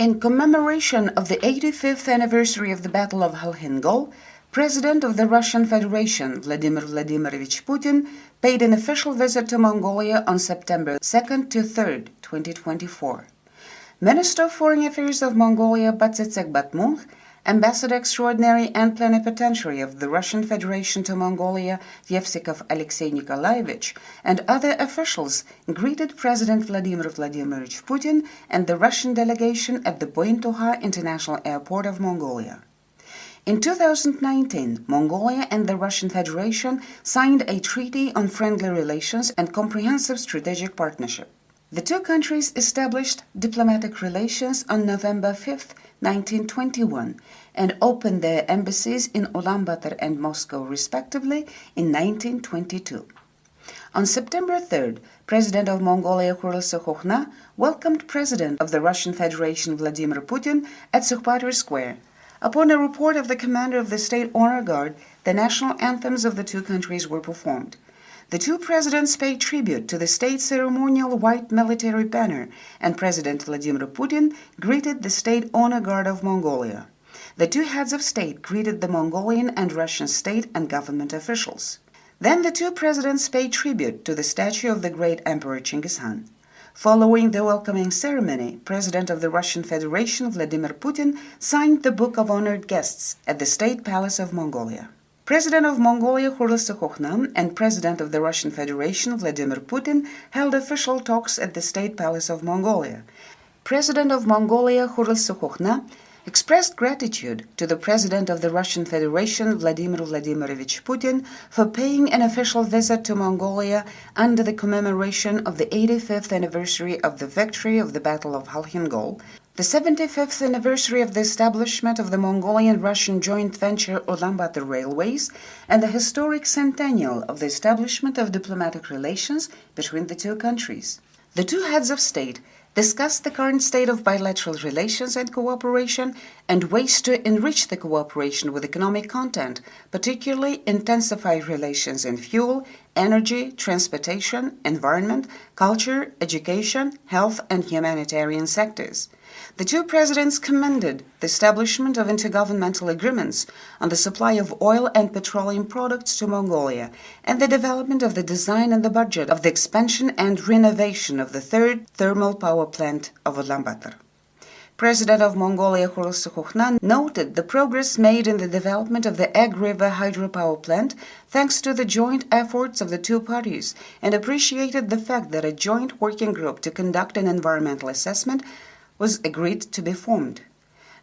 In commemoration of the 85th anniversary of the Battle of Khalkhingol, President of the Russian Federation, Vladimir Vladimirovich Putin, paid an official visit to Mongolia on September 2nd to 3rd, 2024. Minister of Foreign Affairs of Mongolia, Batsitsek Batmung, Ambassador Extraordinary and Plenipotentiary of the Russian Federation to Mongolia, Yevsikov Alexei Nikolaevich, and other officials greeted President Vladimir Vladimirovich Putin and the Russian delegation at the Bointuha International Airport of Mongolia. In 2019, Mongolia and the Russian Federation signed a treaty on friendly relations and comprehensive strategic partnership. The two countries established diplomatic relations on November 5, 1921, and opened their embassies in Ulaanbaatar and Moscow, respectively, in 1922. On September 3rd, President of Mongolia Khurelsukh welcomed President of the Russian Federation Vladimir Putin at Sukhpatar Square. Upon a report of the commander of the State Honor Guard, the national anthems of the two countries were performed. The two presidents paid tribute to the state ceremonial white military banner, and President Vladimir Putin greeted the State Honor Guard of Mongolia. The two heads of state greeted the Mongolian and Russian state and government officials. Then the two presidents paid tribute to the statue of the great Emperor Chinggis Khan. Following the welcoming ceremony, President of the Russian Federation Vladimir Putin signed the Book of Honored Guests at the State Palace of Mongolia. President of Mongolia Khurelsukh and President of the Russian Federation Vladimir Putin held official talks at the State Palace of Mongolia. President of Mongolia Khurelsukh expressed gratitude to the President of the Russian Federation Vladimir Vladimirovich Putin for paying an official visit to Mongolia under the commemoration of the 85th anniversary of the victory of the Battle of Khalkhingol, the 75th anniversary of the establishment of the Mongolian-Russian joint venture Ulaanbaatar Railways, and the historic centennial of the establishment of diplomatic relations between the two countries. The two heads of state discussed the current state of bilateral relations and cooperation and ways to enrich the cooperation with economic content, particularly intensify relations in fuel, energy, transportation, environment, culture, education, health, and humanitarian sectors. The two presidents commended the establishment of intergovernmental agreements on the supply of oil and petroleum products to Mongolia and the development of the design and the budget of the expansion and renovation of the third thermal power plant of Ulaanbaatar. President of Mongolia Khurelsukh noted the progress made in the development of the Egg River hydropower plant thanks to the joint efforts of the two parties and appreciated the fact that a joint working group to conduct an environmental assessment was agreed to be formed.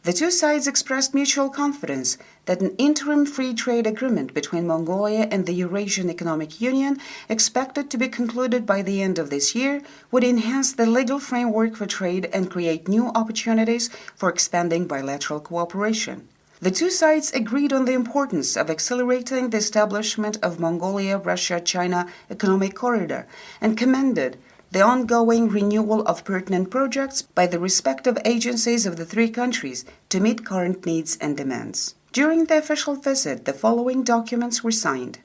The two sides expressed mutual confidence that an interim free trade agreement between Mongolia and the Eurasian Economic Union, expected to be concluded by the end of this year, would enhance the legal framework for trade and create new opportunities for expanding bilateral cooperation. The two sides agreed on the importance of accelerating the establishment of Mongolia-Russia-China economic corridor and commended the ongoing renewal of pertinent projects by the respective agencies of the three countries to meet current needs and demands. During the official visit, the following documents were signed.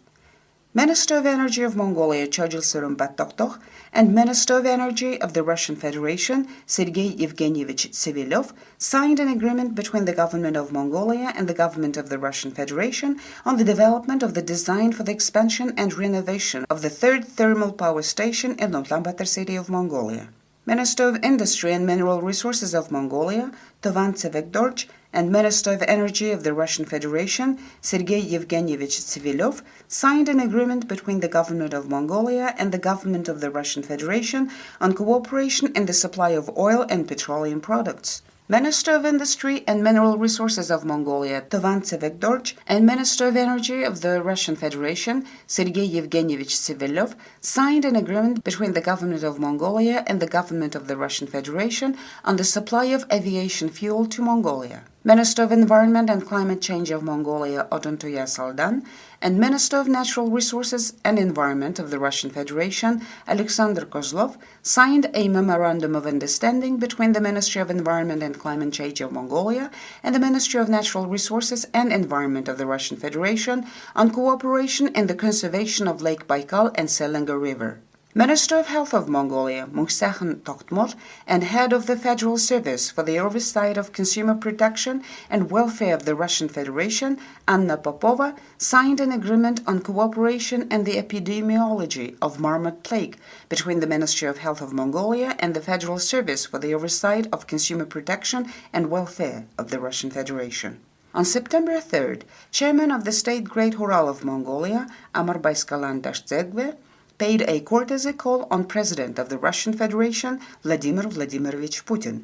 Minister of Energy of Mongolia Chodilsurum Battoktok and Minister of Energy of the Russian Federation Sergei Evgenyevich Sivilyov signed an agreement between the government of Mongolia and the government of the Russian Federation on the development of the design for the expansion and renovation of the third thermal power station in Ulaanbaatar city of Mongolia. Minister of Industry and Mineral Resources of Mongolia Tovan Tsevekdorj and Minister of Energy of the Russian Federation Sergei Evgenyevich Sivilyov signed an agreement between the government of Mongolia and the government of the Russian Federation on cooperation in the supply of oil and petroleum products. Minister of Industry and Mineral Resources of Mongolia Tovan Tsevekdorj and Minister of Energy of the Russian Federation Sergei Evgenyevich Sivilyov signed an agreement between the government of Mongolia and the government of the Russian Federation on the supply of aviation fuel to Mongolia. Minister of Environment and Climate Change of Mongolia Odontoya Saldan and Minister of Natural Resources and Environment of the Russian Federation Alexander Kozlov signed a Memorandum of Understanding between the Ministry of Environment and Climate Change of Mongolia and the Ministry of Natural Resources and Environment of the Russian Federation on cooperation in the conservation of Lake Baikal and Selenga River. Minister of Health of Mongolia, Muhsahan Toktmor, and head of the Federal Service for the Oversight of Consumer Protection and Welfare of the Russian Federation, Anna Popova, signed an agreement on cooperation and the epidemiology of marmot plague between the Ministry of Health of Mongolia and the Federal Service for the Oversight of Consumer Protection and Welfare of the Russian Federation. On September 3rd, Chairman of the State Great Hural of Mongolia, Amar Baiskalan Dashtzegve, paid a courtesy call on President of the Russian Federation, Vladimir Vladimirovich Putin.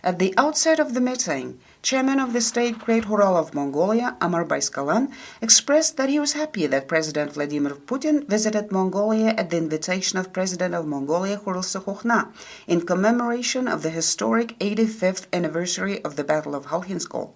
At the outset of the meeting, Chairman of the State Great Hural of Mongolia, Amar Baiskalan, expressed that he was happy that President Vladimir Putin visited Mongolia at the invitation of President of Mongolia, Khural Sukhokhna, in commemoration of the historic 85th anniversary of the Battle of Halhinskol.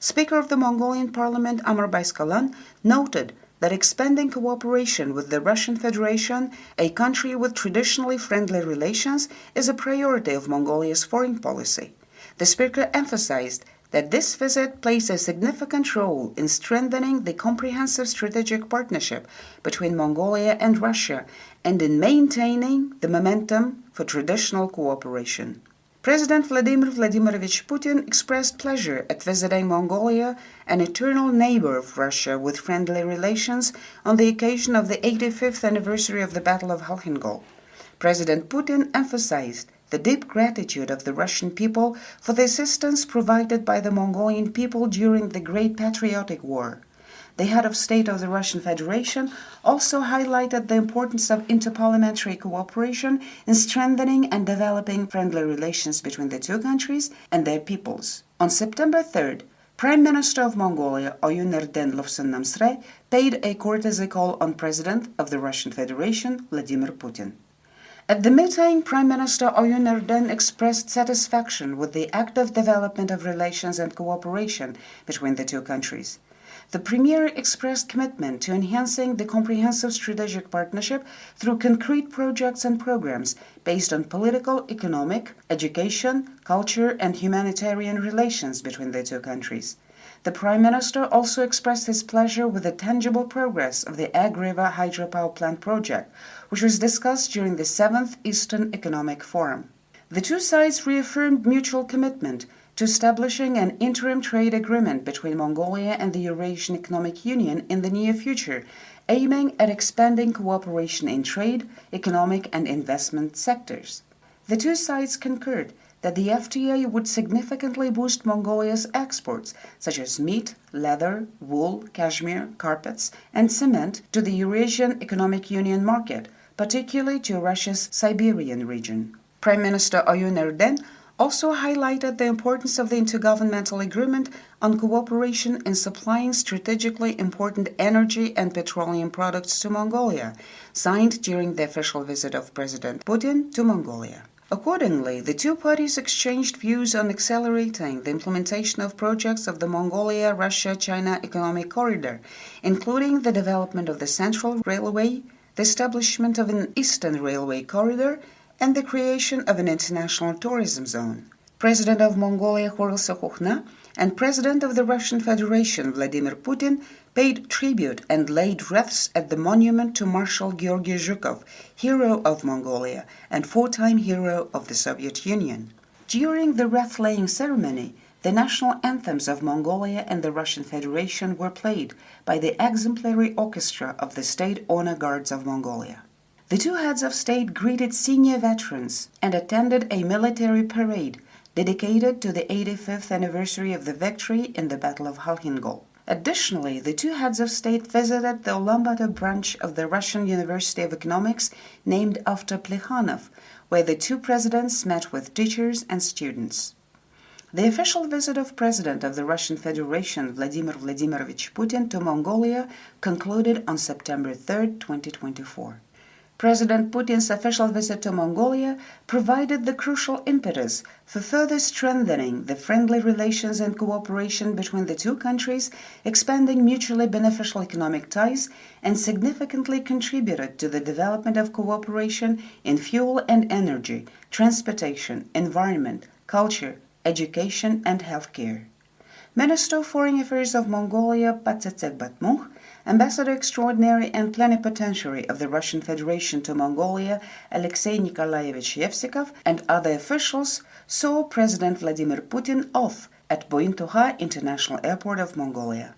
Speaker of the Mongolian Parliament, Amar Baiskalan, noted that expanding cooperation with the Russian Federation, a country with traditionally friendly relations, is a priority of Mongolia's foreign policy. The speaker emphasized that this visit plays a significant role in strengthening the comprehensive strategic partnership between Mongolia and Russia and in maintaining the momentum for traditional cooperation. President Vladimir Vladimirovich Putin expressed pleasure at visiting Mongolia, an eternal neighbor of Russia with friendly relations, on the occasion of the 85th anniversary of the Battle of Halhinskol. President Putin emphasized the deep gratitude of the Russian people for the assistance provided by the Mongolian people during the Great Patriotic War. The head of state of the Russian Federation also highlighted the importance of interparliamentary cooperation in strengthening and developing friendly relations between the two countries and their peoples. On September 3rd, Prime Minister of Mongolia, Oyun Erden Lofson-Namsray, paid a courtesy call on President of the Russian Federation, Vladimir Putin. At the meeting, Prime Minister Oyun Erden expressed satisfaction with the active development of relations and cooperation between the two countries. The Premier expressed commitment to enhancing the comprehensive strategic partnership through concrete projects and programs based on political, economic, education, culture, and humanitarian relations between the two countries. The Prime Minister also expressed his pleasure with the tangible progress of the Ag River hydropower plant project, which was discussed during the 7th Eastern Economic Forum. The two sides reaffirmed mutual commitment to establishing an interim trade agreement between Mongolia and the Eurasian Economic Union in the near future, aiming at expanding cooperation in trade, economic, and investment sectors. The two sides concurred that the FTA would significantly boost Mongolia's exports, such as meat, leather, wool, cashmere, carpets, and cement, to the Eurasian Economic Union market, particularly to Russia's Siberian region. Prime Minister Oyun Erden also highlighted the importance of the intergovernmental agreement on cooperation in supplying strategically important energy and petroleum products to Mongolia, signed during the official visit of President Putin to Mongolia. Accordingly, the two parties exchanged views on accelerating the implementation of projects of the Mongolia-Russia-China Economic Corridor, including the development of the Central Railway, the establishment of an Eastern Railway Corridor, and the creation of an international tourism zone. President of Mongolia, Khural Sukhokhna, and President of the Russian Federation, Vladimir Putin, paid tribute and laid wreaths at the monument to Marshal Georgy Zhukov, hero of Mongolia and four-time hero of the Soviet Union. During the wreath-laying ceremony, the national anthems of Mongolia and the Russian Federation were played by the exemplary orchestra of the State Honor Guards of Mongolia. The two heads of state greeted senior veterans and attended a military parade dedicated to the 85th anniversary of the victory in the Battle of Halhinskol. Additionally, the two heads of state visited the Ulaanbaatar branch of the Russian University of Economics named after Plekhanov, where the two presidents met with teachers and students. The official visit of President of the Russian Federation, Vladimir Vladimirovich Putin, to Mongolia concluded on September 3, 2024. President Putin's official visit to Mongolia provided the crucial impetus for further strengthening the friendly relations and cooperation between the two countries, expanding mutually beneficial economic ties, and significantly contributed to the development of cooperation in fuel and energy, transportation, environment, culture, education, and healthcare. Minister of Foreign Affairs of Mongolia, Patsetsek Batmuch, Ambassador Extraordinary and Plenipotentiary of the Russian Federation to Mongolia, Alexei Nikolaevich Yevsikov, and other officials saw President Vladimir Putin off at Bointuha International Airport of Mongolia.